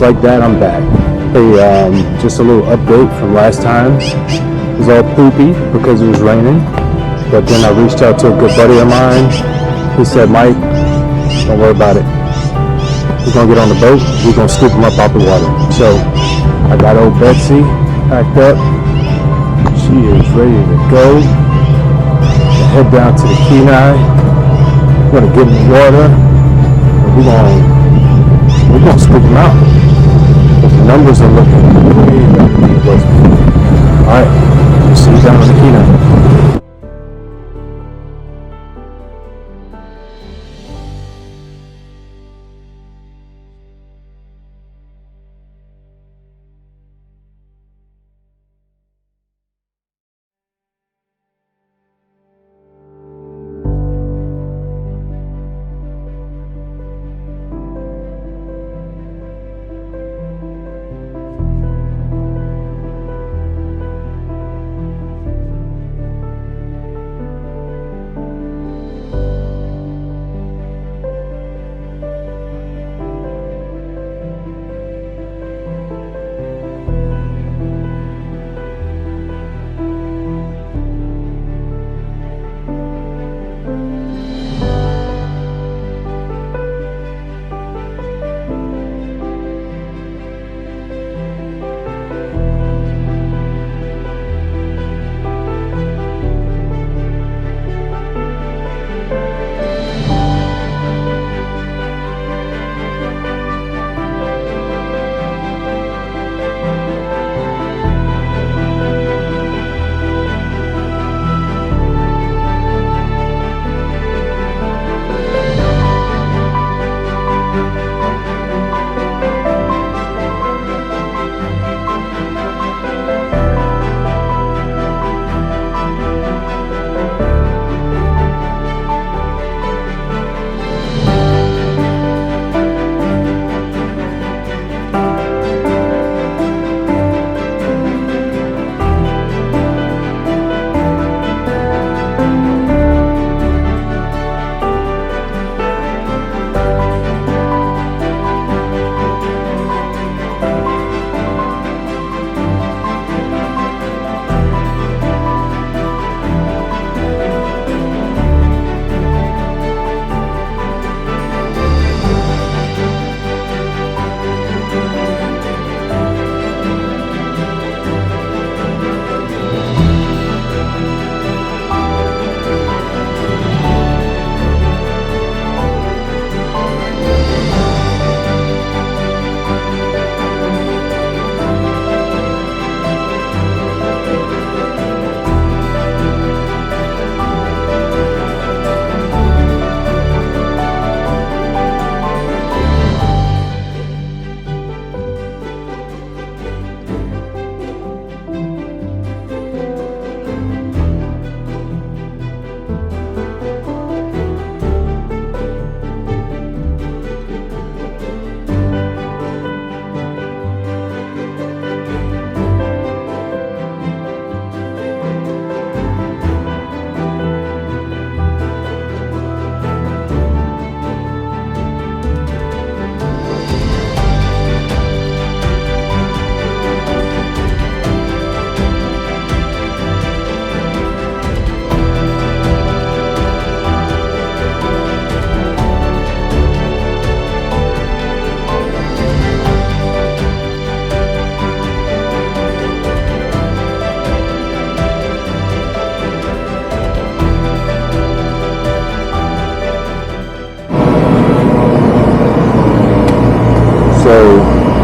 like that, I'm back. Hey, just a little update from last time. It was all poopy because it was raining, but then I reached out to a good buddy of mine. He said, Mike, don't worry about it. We're gonna get on the boat, we're gonna scoop them up out the water. So I got old Betsy packed up. She is ready to go. Head down to the Kenai. We're gonna get in the water and we're gonna scoop them out. The numbers are looking way better than it was before. Alright, we'll see you down on the Kenai.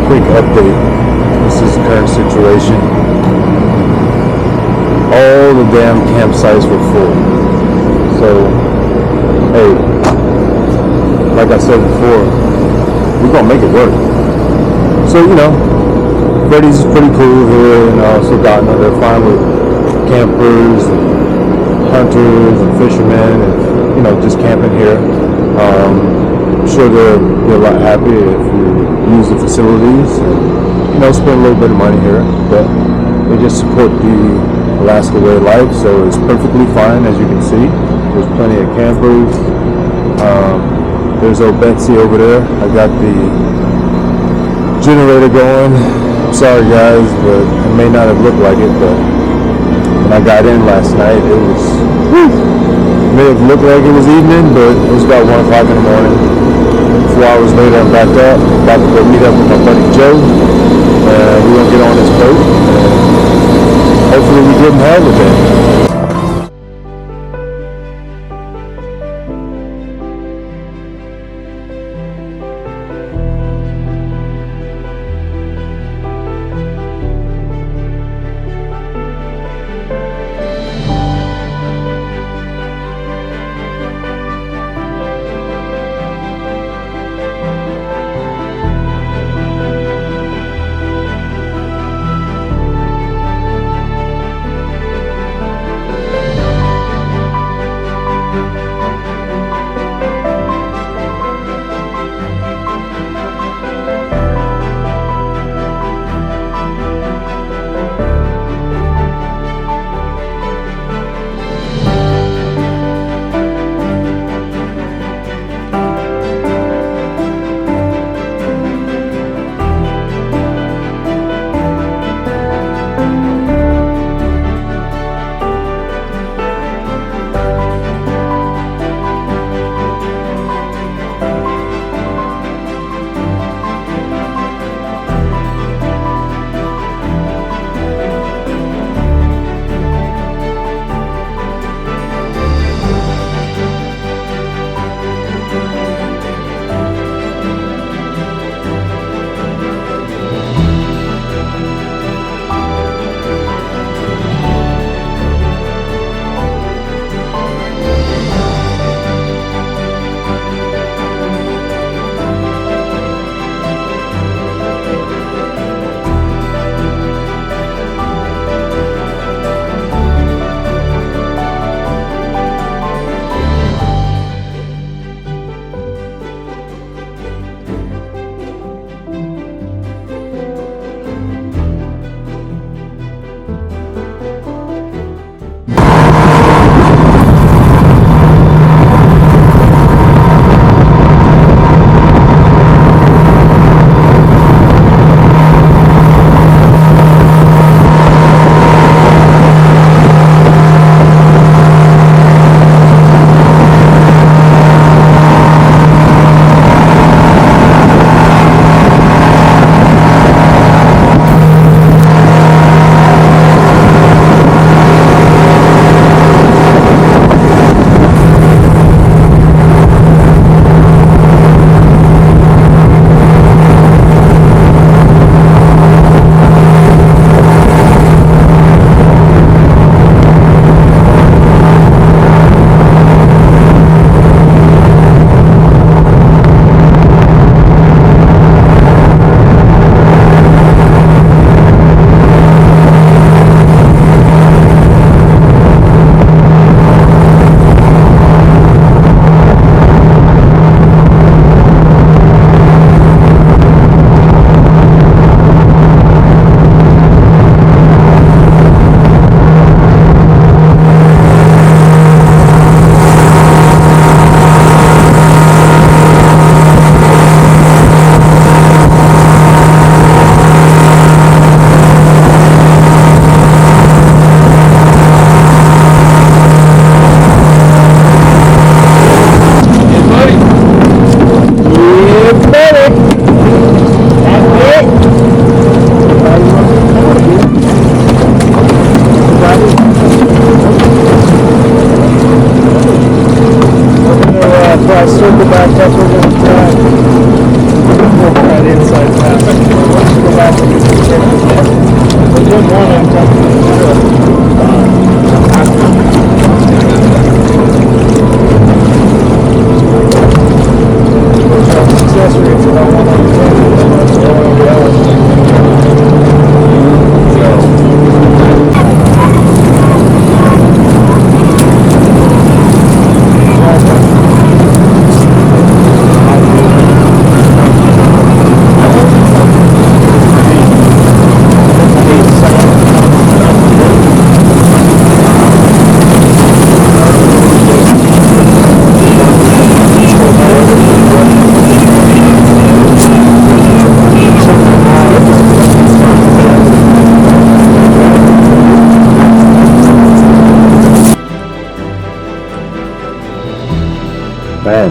Quick update. This is the current situation. All the damn campsites were full. So, hey, like I said before, we're gonna make it work. So, Freddy's is pretty cool here in Soldotna. They're fine with campers and hunters and fishermen and, just camping here. I'm sure they'll be a lot happier if you use the facilities and spend a little bit of money here, but they just support the Alaska way of life, so it's perfectly fine. As you can see, there's plenty of campers. There's old Betsy over there. I got the generator going. Sorry guys, but it may not have looked like it, but when I got in last night, it was, may have looked like it was evening, but it was about 1 o'clock in the morning. 4 hours later, I'm back up, about to go meet up with my buddy Joe. We're gonna get on this boat, and hopefully we get him home today.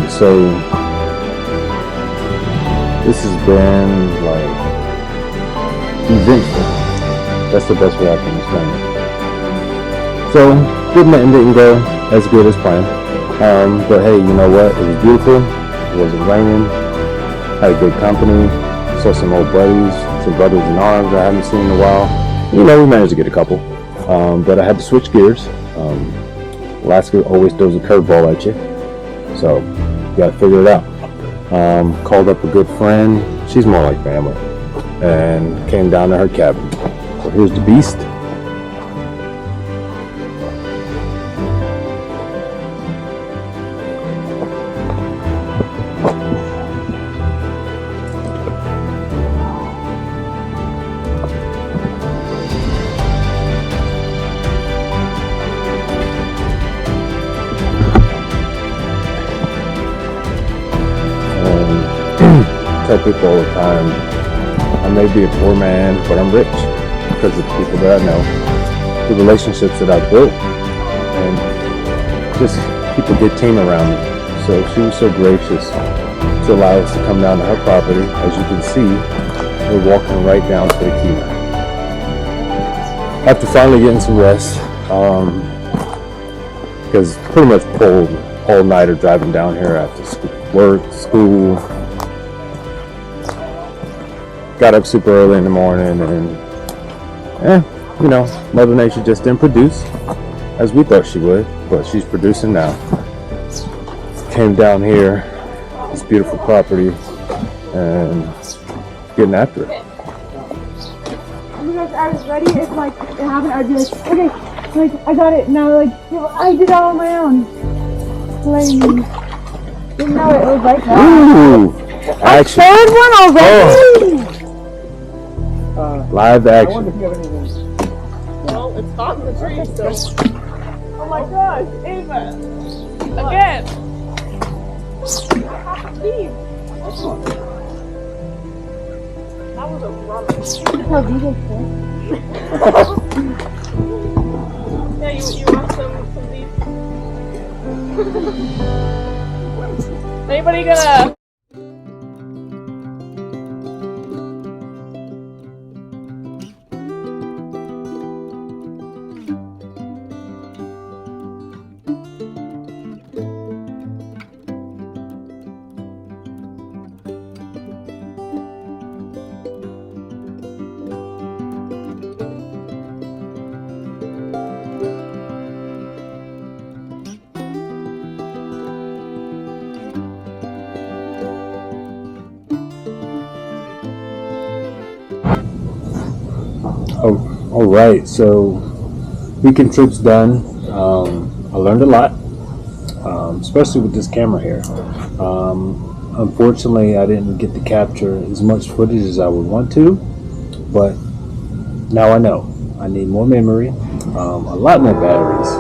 So this has been like eventful. That's the best way I can explain it. So dipnetting didn't go as good as planned. But hey, you know what? It was beautiful. It wasn't raining. Had a good company. Saw some old buddies, some brothers in arms I haven't seen in a while. You know, we managed to get a couple. But I had to switch gears. Alaska always throws a curveball at you. So you gotta figure it out. Called up a good friend. She's more like family. And came down to her cabin. So here's the beast. I tell people all the time, I may be a poor man, but I'm rich because of the people that I know, the relationships that I've built, and just people get team around me. So she was so gracious to allow us to come down to her property. As you can see, we're walking right down to the Kenai. After finally getting some rest, because pretty much pulled all nighter driving down here after school. Got up super early in the morning, and you know, Mother Nature just didn't produce as we thought she would, but she's producing now. Came down here, this beautiful property, and getting after it. You guys, I was ready. If like it happened, I'd be like, okay, like I got it. Now like I did it all on my own. Like didn't know it was like that. Ooh, action! Third one already. Live action. I wonder if you have anything. Well, it's hot in the trees, so. Oh my gosh, Ava! Again! Steve! That was a rubbish. How big is Yeah, you want some of these? Anybody gonna... Oh, all right. So weekend trip's done. I learned a lot, especially with this camera here. Unfortunately, I didn't get to capture as much footage as I would want to, but now I know. I need more memory, a lot more batteries,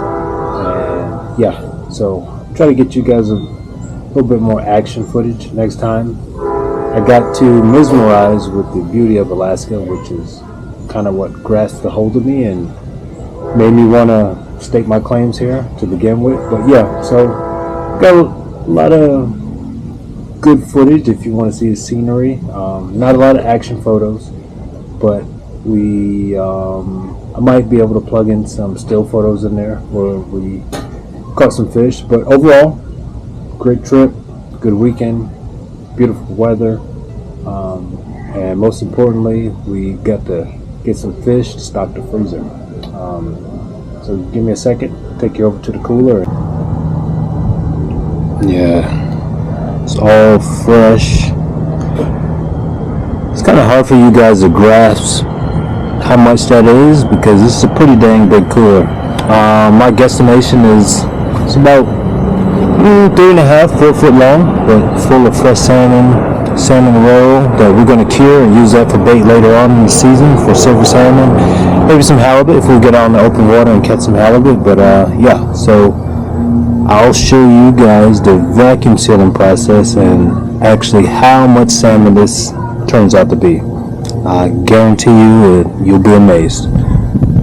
and yeah. So I'll try to get you guys a little bit more action footage next time. I got too mesmerized with the beauty of Alaska, which is kind of what grasped the hold of me and made me want to stake my claims here to begin with. But yeah, so got a lot of good footage if you want to see the scenery. Not a lot of action photos, but I might be able to plug in some still photos in there where we caught some fish. But overall, great trip, good weekend, beautiful weather, and most importantly, we got to get some fish to stock the freezer. So give me a second, take you over to the cooler. Yeah, it's all fresh. It's kind of hard for you guys to grasp how much that is because this is a pretty dang big cooler. My guesstimation is it's about 3.5, 4 foot long, but full of fresh salmon roe that we're going to cure and use that for bait later on in the season for silver salmon, maybe some halibut if we get out in the open water and catch some halibut. But yeah, so I'll show you guys the vacuum sealing process and actually how much salmon this turns out to be. I guarantee you you'll be amazed.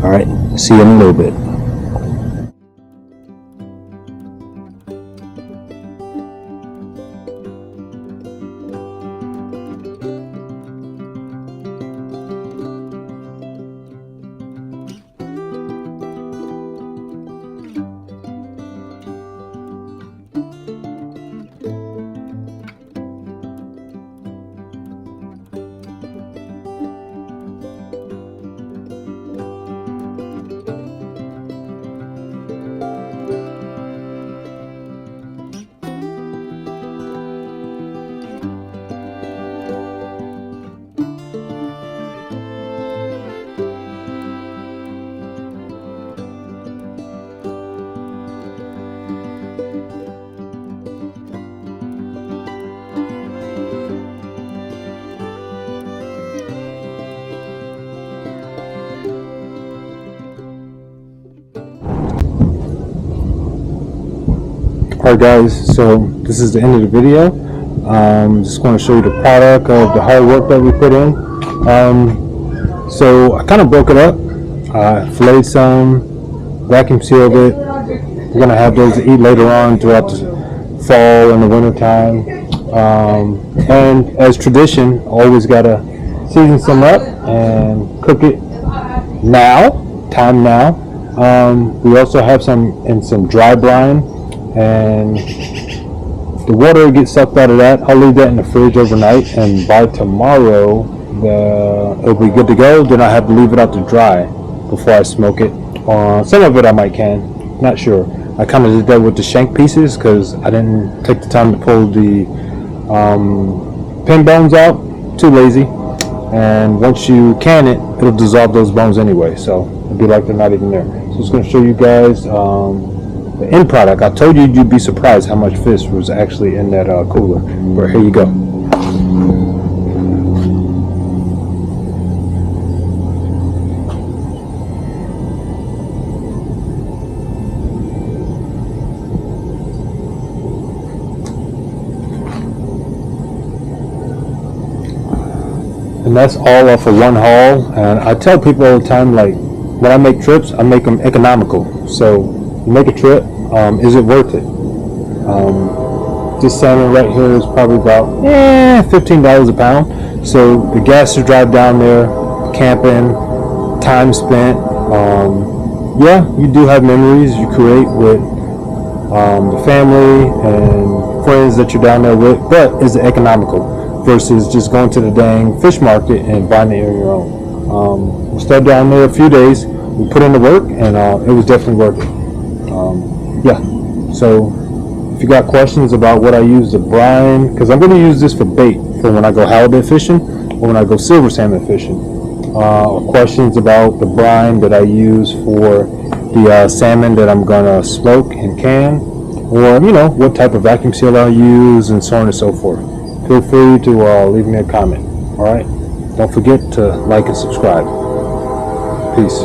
Alright, see you in a little bit. Alright guys, so this is the end of the video. Just want to show you the product of the hard work that we put in. So I kind of broke it up. Filleted some, vacuum sealed it. We're going to have those to eat later on throughout the fall and the winter time. And as tradition, always got to season some up and cook it now. We also have some dry brine, and the water gets sucked out of that. I'll leave that in the fridge overnight, and by tomorrow it'll be good to go. Then I have to leave it out to dry before I smoke it. Some of it I might can, not sure. I kind of did that with the shank pieces because I didn't take the time to pull the pin bones out. Too lazy. And once you can it, it'll dissolve those bones anyway, so it'll be like they're not even there. So it's going to show you guys the end product. I told you you'd be surprised how much fish was actually in that cooler. But here you go. And that's all off of one haul. And I tell people all the time, like, when I make trips, I make them economical. So you make a trip, is it worth it? This salmon right here is probably about $15 a pound. So the gas to drive down there, camping, time spent, yeah, you do have memories you create with the family and friends that you're down there with, but is it economical versus just going to the dang fish market and buying it on your own? We stayed down there a few days, we put in the work, and it was definitely worth it. Yeah, so if you got questions about what I use the brine, because I'm going to use this for bait for when I go halibut fishing or when I go silver salmon fishing, or questions about the brine that I use for the salmon that I'm going to smoke and can, or what type of vacuum seal I use, and so on and so forth, feel free to leave me a comment. Alright, don't forget to like and subscribe. Peace.